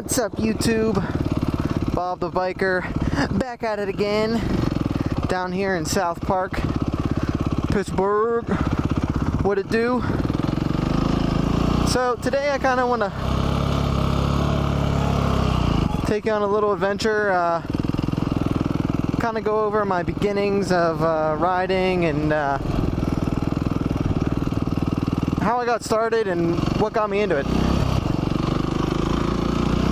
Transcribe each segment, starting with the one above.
What's up, YouTube? Bob the Biker, back at it again, down here in South Park, Pittsburgh. What it do? So today I kind of want to take you on a little adventure, kind of go over my beginnings of riding and how I got started and what got me into it.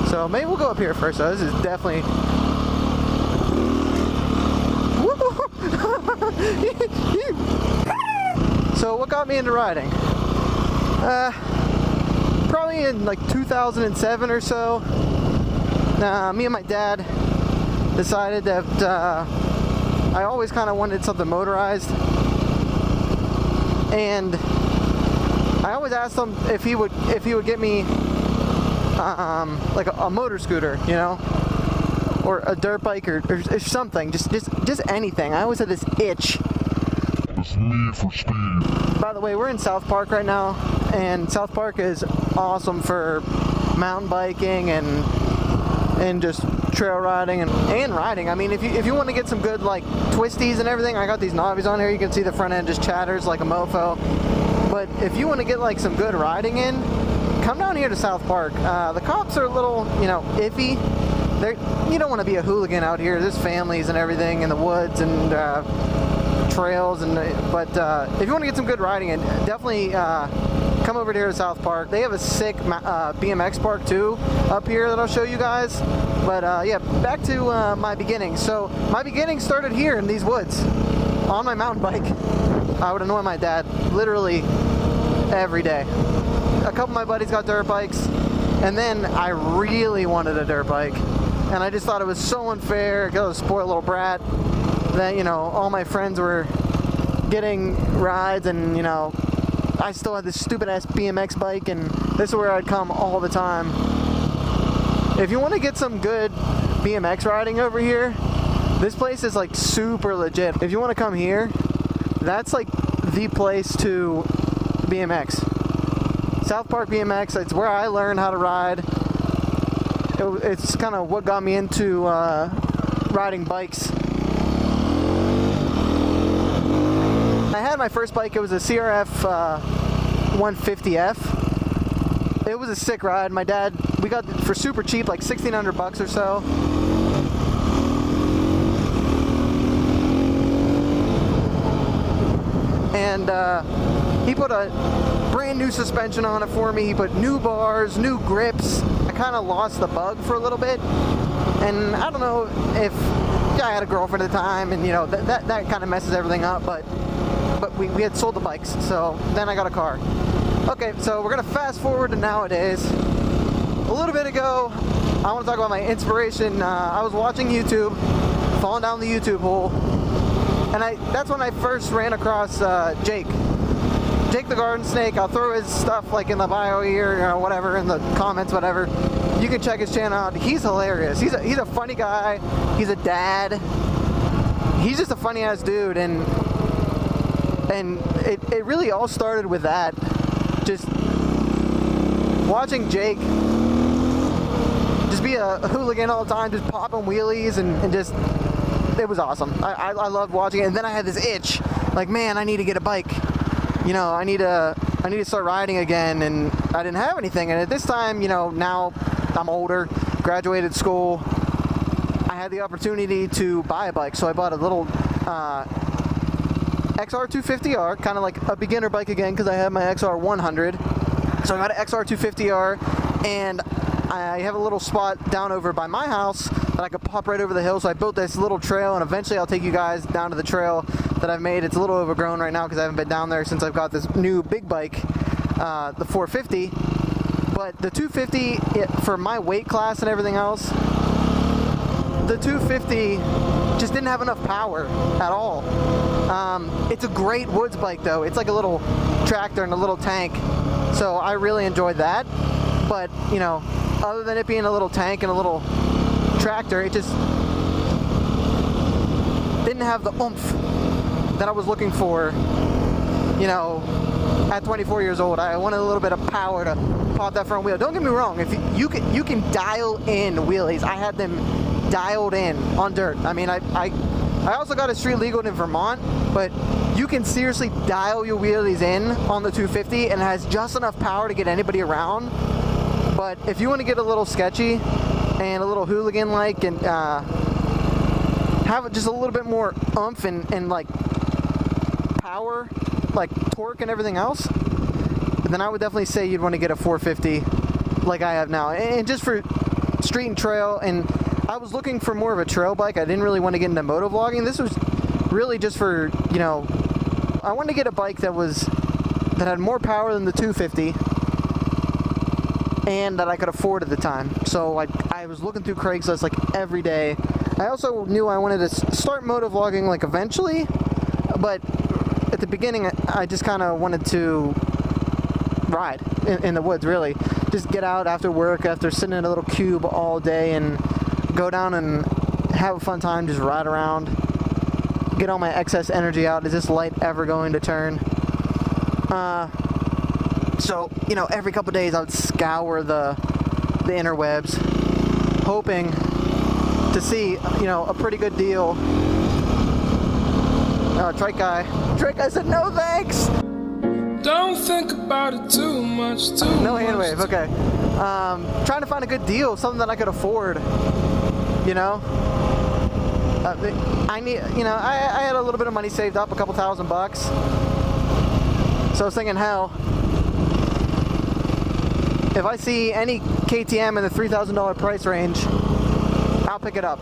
So maybe we'll go up here first. So this is definitely so what got me into riding? Probably in like 2007 or so. Me and my dad decided that I always kind of wanted something motorized, and I always asked him if he would get me like a motor scooter, you know, or a dirt bike or something, just anything. I always had this itch. It's Need for Speed. By the way, we're in South Park right now, and South Park is awesome for mountain biking and just trail riding and riding. I mean, if you want to get some good like twisties and everything, I got these knobbies on here. You can see the front end just chatters like a mofo. But if you want to get like some good riding in, come down here to South Park. The cops are a little, you know, iffy. You don't want to be a hooligan out here. There's families and everything in the woods and trails, but if you want to get some good riding in, definitely come over here to South Park. They have a sick BMX park too up here that I'll show you guys. But yeah, back to my beginnings. So my beginnings started here in these woods on my mountain bike. I would annoy my dad literally every day. A couple of my buddies got dirt bikes, and then I really wanted a dirt bike, and I just thought it was so unfair. I was a spoiled little brat that, you know, all my friends were getting rides, and, you know, I still had this stupid ass BMX bike, and this is where I'd come all the time. If you want to get some good BMX riding over here, this place is like super legit. If you want to come here, that's like the place to BMX. South Park BMX, it's where I learned how to ride. It's kind of what got me into riding bikes. I had my first bike, it was a CRF 150F. It was a sick ride. My dad, we got it for super cheap, like $1,600 or so. And he put a brand new suspension on it for me. He put new bars, new grips. I kind of lost the bug for a little bit, and I don't know if I had a girlfriend at the time, and you know that kind of messes everything up. But we had sold the bikes, so then I got a car. Okay, so we're gonna fast forward to nowadays. A little bit ago, I want to talk about my inspiration. I was watching YouTube, falling down the YouTube hole. And that's when I first ran across JakeTheGardenSnake. I'll throw his stuff like in the bio here, or whatever, in the comments, whatever. You can check his channel out. He's hilarious. He's a funny guy. He's a dad. He's just a funny ass dude, and it really all started with that. Just watching Jake just be a hooligan all the time, just popping wheelies and just. It was awesome. I loved watching it, and then I had this itch, like, man, I need to get a bike. You know, I need to start riding again, and I didn't have anything. And at this time, you know, now I'm older, graduated school, I had the opportunity to buy a bike, so I bought a little XR250R, kind of like a beginner bike again, because I have my XR100. So I got an XR250R, and I have a little spot down over by my house that I could pop right over the hill. So I built this little trail, and eventually I'll take you guys down to the trail that I've made. It's a little overgrown right now because I haven't been down there since I've got this new big bike, the 450. But the 250, for my weight class and everything else, the 250 just didn't have enough power at all. It's a great woods bike though. It's like a little tractor and a little tank. So I really enjoyed that. But, you know, other than it being a little tank and a little tractor, it just didn't have the oomph that I was looking for, you know, at 24 years old. I wanted a little bit of power to pop that front wheel. Don't get me wrong, if you can dial in wheelies. I had them dialed in on dirt. I mean, I also got a street legal in Vermont, but you can seriously dial your wheelies in on the 250 and it has just enough power to get anybody around. But if you want to get a little sketchy and a little hooligan-like and have just a little bit more oomph and like power, like torque and everything else, then I would definitely say you'd want to get a 450 like I have now. And just for street and trail, and I was looking for more of a trail bike. I didn't really want to get into motovlogging. This was really just for, you know, I wanted to get a bike that had more power than the 250 and that I could afford at the time. So I was looking through Craigslist like every day. I also knew I wanted to start motovlogging like eventually, but at the beginning I just kind of wanted to ride in the woods, really. Just get out after work, after sitting in a little cube all day, and go down and have a fun time, just ride around, get all my excess energy out. Is this light ever going to turn? So, you know, every couple days I would scour the interwebs, hoping to see, you know, a pretty good deal. Trike guy said no thanks. Don't think about it too much. No hand wave. Okay. Trying to find a good deal, something that I could afford. You know, I had a little bit of money saved up, a couple $1,000. So I was thinking, hell, if I see any KTM in the $3,000 price range, I'll pick it up.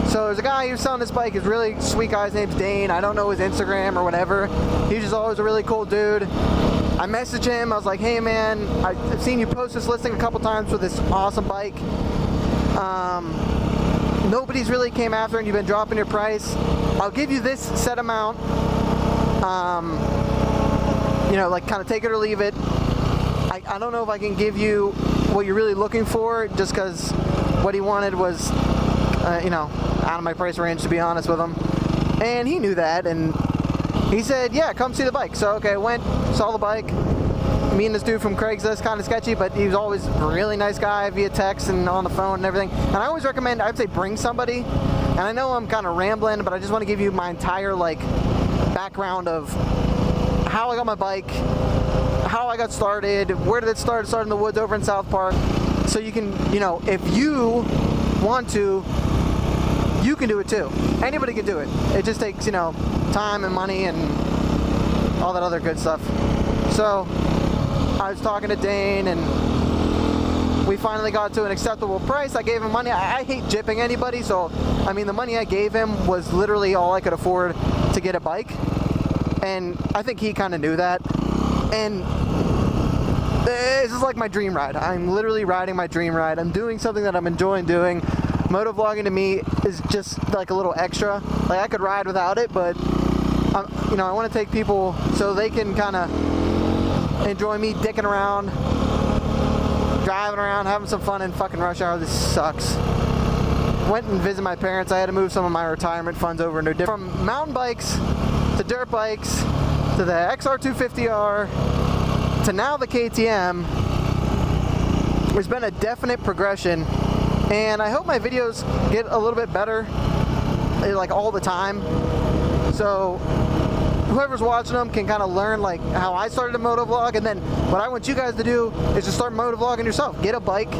So there's a guy who's selling this bike. He's a really sweet guy. His name's Dane. I don't know his Instagram or whatever. He's just always a really cool dude. I messaged him. I was like, hey man, I've seen you post this listing a couple times for this awesome bike. Nobody's really came after and you've been dropping your price. I'll give you this set amount. You know, like kind of take it or leave it. I don't know if I can give you what you're really looking for, just because what he wanted was, you know, out of my price range, to be honest with him. And he knew that, and he said, yeah, come see the bike. So, okay, went, saw the bike. Me and this dude from Craigslist, kind of sketchy, but he was always a really nice guy via text and on the phone and everything. And I always recommend, I'd say bring somebody. And I know I'm kind of rambling, but I just want to give you my entire, like, background of how I got my bike, how I got started, where did it start? It started in the woods over in South Park. So you can, you know, if you want to, you can do it too. Anybody can do it. It just takes, you know, time and money and all that other good stuff. So I was talking to Dane and we finally got to an acceptable price. I gave him money. I hate gypping anybody, so I mean the money I gave him was literally all I could afford to get a bike. And I think he kind of knew that. And this is like my dream ride. I'm literally riding my dream ride. I'm doing something that I'm enjoying doing. Motovlogging to me is just like a little extra. Like I could ride without it, but you know, I want to take people so they can kind of enjoy me dicking around, driving around, having some fun in fucking rush hour. This sucks. Went and visited my parents. I had to move some of my retirement funds over into different, from mountain bikes to dirt bikes to the XR250R to now the KTM. There's been a definite progression, and I hope my videos get a little bit better, like all the time. So whoever's watching them can kind of learn like how I started a motovlog, and then what I want you guys to do is to start motovlogging yourself. Get a bike,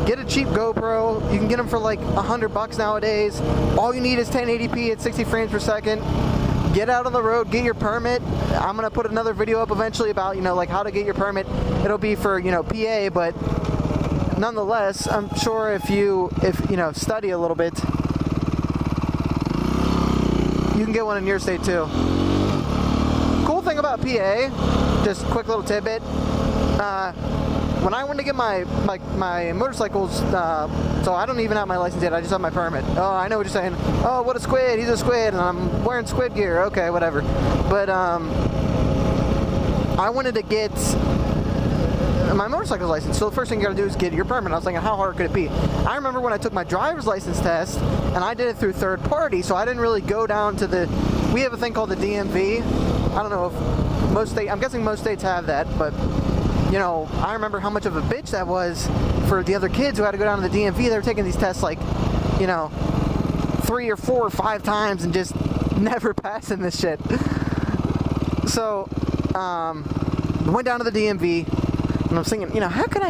get a cheap GoPro. You can get them for like $100 nowadays. All you need is 1080p at 60 frames per second. Get out on the road, get your permit. I'm gonna put another video up eventually about, you know, like how to get your permit. It'll be for, you know, PA, but nonetheless, I'm sure if you know, study a little bit, you can get one in your state too. Cool thing about PA, just quick little tidbit, when I went to get my motorcycles, so I don't even have my license yet, I just have my permit. Oh, I know what you're saying. Oh, what a squid, he's a squid, and I'm wearing squid gear. Okay, whatever. But I wanted to get my motorcycle license, so the first thing you gotta do is get your permit. I was thinking, how hard could it be? I remember when I took my driver's license test, and I did it through third party, so I didn't really go down to we have a thing called the DMV. I don't know if I'm guessing most states have that, but you know, I remember how much of a bitch that was for the other kids who had to go down to the DMV. They were taking these tests like, you know, 3 or 4 or 5 times and just never passing this shit. So, went down to the DMV, and I was thinking, you know, how can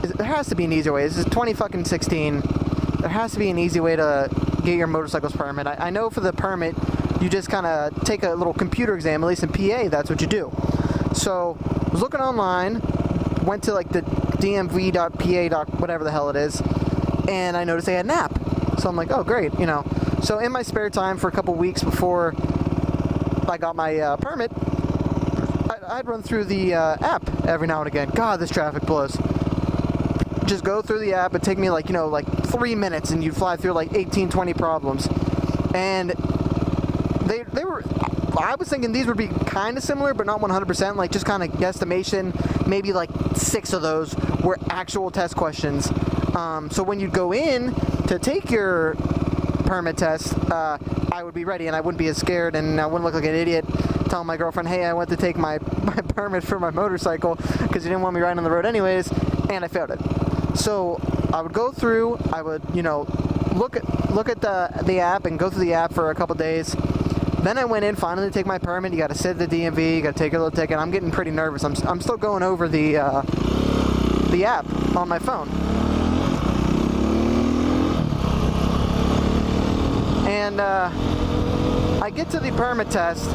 there has to be an easier way. This is 2016. There has to be an easy way to get your motorcycle's permit. I know for the permit, you just kind of take a little computer exam, at least in PA, that's what you do. So, I was looking online, went to like the dmv.pa. whatever the hell it is, and I noticed they had an app. So I'm like, oh great, you know. So in my spare time for a couple weeks before I got my permit, I'd run through the app every now and again. God, this traffic blows. Just go through the app. It'd take me like, you know, like 3 minutes, and you'd fly through like 18, 20 problems. And they were, I was thinking these would be kind of similar, but not 100%, like just kind of guesstimation. Maybe like 6 of those were actual test questions. So when you go in to take your permit test, I would be ready, and I wouldn't be as scared, and I wouldn't look like an idiot telling my girlfriend, hey, I went to take my permit for my motorcycle because you didn't want me riding on the road anyways, and I failed it. So I would go through, I would, you know, look at the app and go through the app for a couple days. Then I went in finally to take my permit. You got to sit at the DMV, you got to take a little ticket. I'm getting pretty nervous. I'm still going over the app on my phone. And I get to the permit test,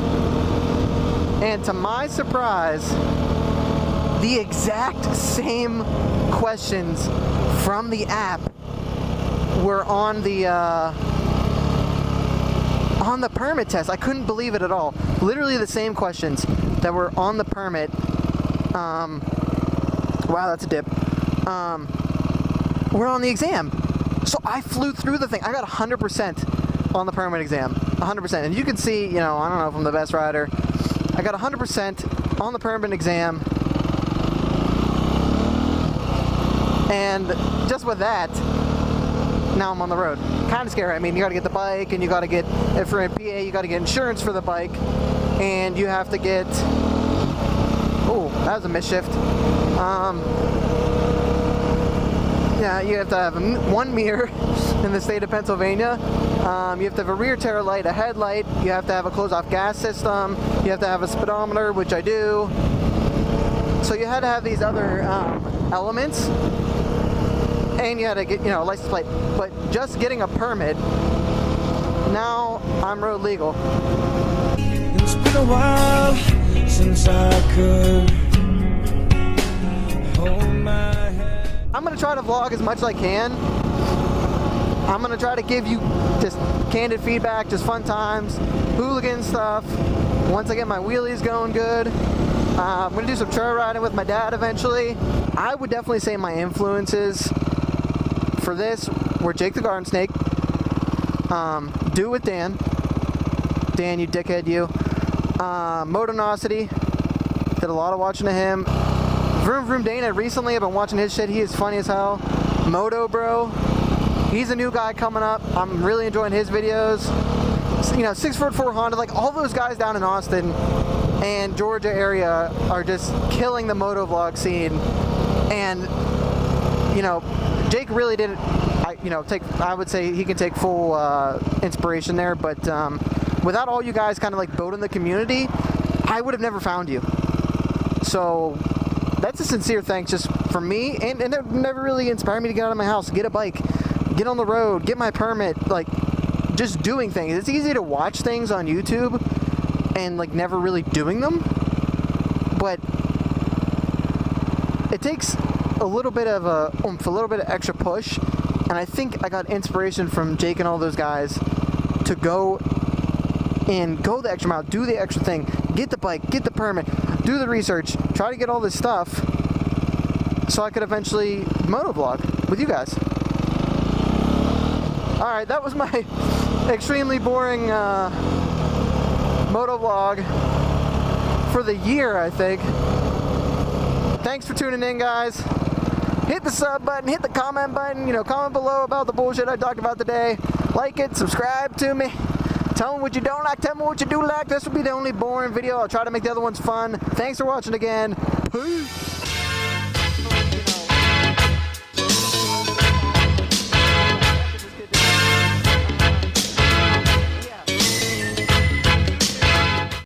and to my surprise, the exact same questions from the app were on the permit test. I couldn't believe it at all. Literally the same questions that were on the permit. Wow, that's a dip. Were on the exam. So I flew through the thing. I got 100% on the permit exam. 100%. And you can see, you know, I don't know if I'm the best rider. I got 100% on the permit exam. And just with that, now I'm on the road. Kind of scary. I mean, you got to get the bike, and you got to get, if you're in PA, you got to get insurance for the bike, and you have to get, oh, that was a misshift. Yeah, you have to have one mirror in the state of Pennsylvania. You have to have a rear tail light, a headlight. You have to have a closed-off gas system. You have to have a speedometer, which I do. So you had to have these other elements. And you had to get, you know, a license plate. But just getting a permit, now I'm road legal. It's been a while since I could hold my head. I'm going to try to vlog as much as I can. I'm going to try to give you just candid feedback, just fun times, hooligan stuff. Once I get my wheelies going good. I'm going to do some trail riding with my dad eventually. I would definitely say my influences for this were Jake the Garden Snake, Do It With Dan, you dickhead you, Motonosity, did a lot of watching of him, Vroom Vroom Dana, recently I've been watching his shit, he is funny as hell, Moto Bro, he's a new guy coming up, I'm really enjoying his videos, you know, 6'4" Honda, like all those guys down in Austin and Georgia area are just killing the motovlog scene, and you know, Jake really didn't, I would say he can take full inspiration there, but without all you guys kind of like building the community, I would have never found you. So that's a sincere thanks just from me, and it never really inspired me to get out of my house, get a bike, get on the road, get my permit, like just doing things. It's easy to watch things on YouTube and like never really doing them, but it takes a little bit of a oomph, a little bit of extra push, and I think I got inspiration from Jake and all those guys to go the extra mile, do the extra thing, get the bike, get the permit, do the research, try to get all this stuff so I could eventually motovlog with you guys. Alright, that was my extremely boring motovlog for the year, I think. Thanks for tuning in, guys. Hit the sub button, hit the comment button, you know, comment below about the bullshit I talked about today. Like it, subscribe to me. Tell me what you don't like, tell me what you do like. This will be the only boring video. I'll try to make the other ones fun. Thanks for watching again. Peace.